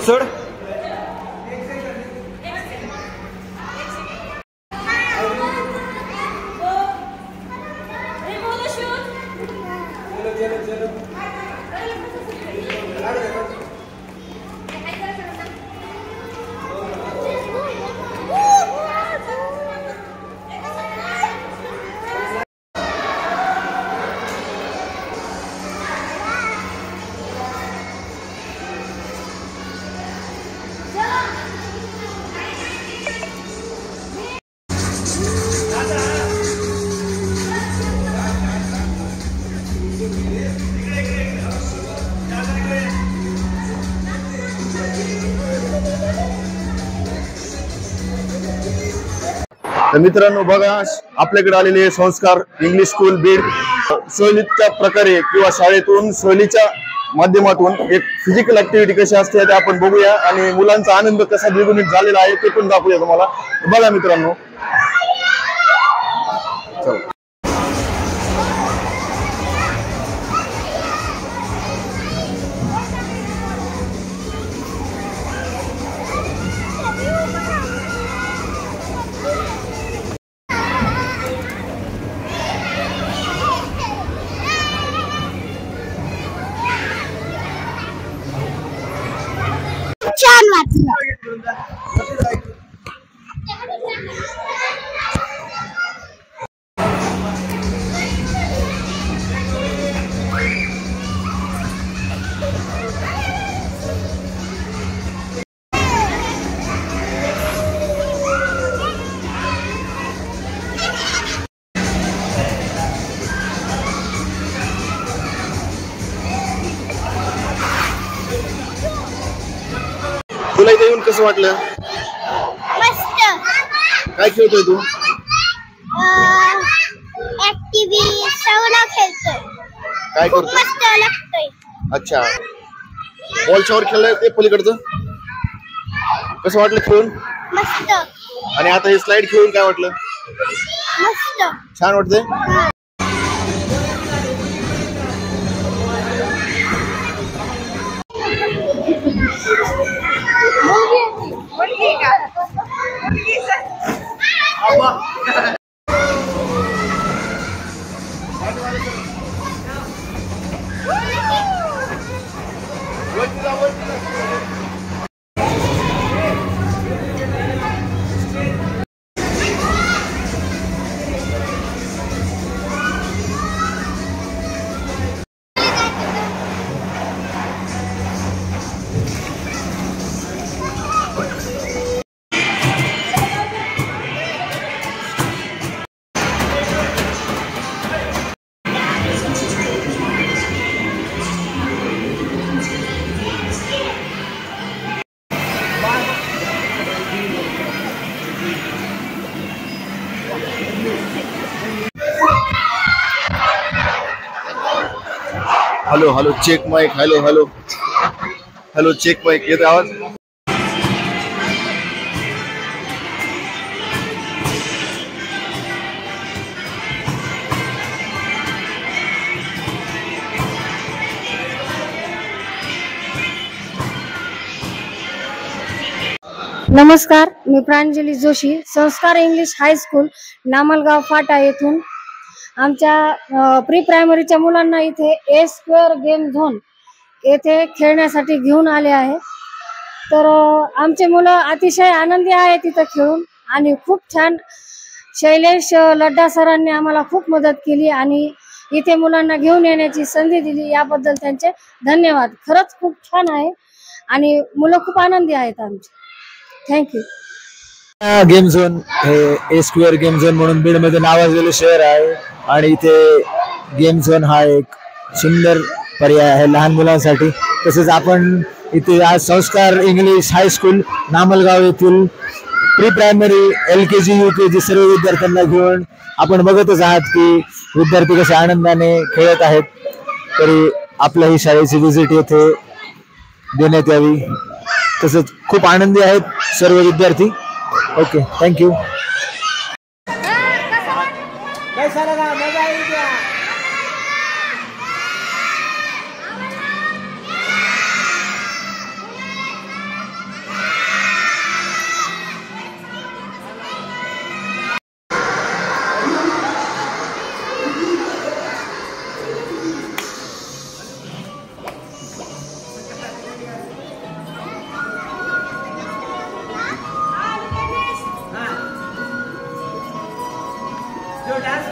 सोड तर मित्रांनो बघा, आपल्याकडे आलेले संस्कार इंग्लिश स्कूल बीड सहलीच्या प्रकारे किंवा शाळेतून सहलीच्या माध्यमातून एक फिजिकल ऍक्टिव्हिटी कशी असते ते आपण बघूया आणि मुलांचा आनंद कसा द्विगुणित झालेला आहे ते पण दाखवूया तुम्हाला. बघा मित्रांनो, छान वाटलं. तुला इथे येऊन कसं वाटलं? मस्त. काय खेळतोय तू? ऍक्टिव्हिटी सगळं खेळतोय. काय करतोय? मस्त लागतोय. अच्छा, बॉलच्यावर खेळलाय ते पलीकडचं, कसं वाटलं खेळून? मस्त. आणि आता हे स्लाइड खेळून काय वाटलं? मस्त. छान वाटतंय. Hello hello check mic. Hello hello hello check mic. येतो आवाज? नमस्कार, मी प्रांजली जोशी, संस्कार इंग्लिश हायस्कूल नामलगाव फाटा येथून आमच्या प्री प्रायमरीच्या मुलांना इथे ए स्क्वेअर गेम झोन येथे खेळण्यासाठी घेऊन आले आहे. तर आमचे मुलं अतिशय आनंदी आहे तिथं खेळून आणि खूप छान. शैलेश लड्डा सरांनी आम्हाला खूप मदत केली आणि इथे मुलांना घेऊन येण्याची संधी दिली याबद्दल त्यांचे धन्यवाद. खरंच खूप छान आहे आणि मुलं खूप आनंदी आहेत आमची. थँक्यू. गेम झोन हे स्क्वेअर गेम झोन म्हणून बीडमध्ये नावाजलेलं शहर आहे आणि इथे गेम झोन हा एक सुंदर पर्याय आहे लहान मुलांसाठी. तसेच आपण इथे आज संस्कार इंग्लिश हायस्कूल नामलगाव येथील प्री प्रायमरी LKG UKG सर्व विद्यार्थ्यांना घेऊन आपण बघतच आहात की विद्यार्थी कसे आनंदाने खेळत आहेत. तरी आपल्या ही शाळेची व्हिजिट येथे देण्यात यावी. तसंच खूप आनंदी आहेत सर्व विद्यार्थी. Okay, thank you. जो डांस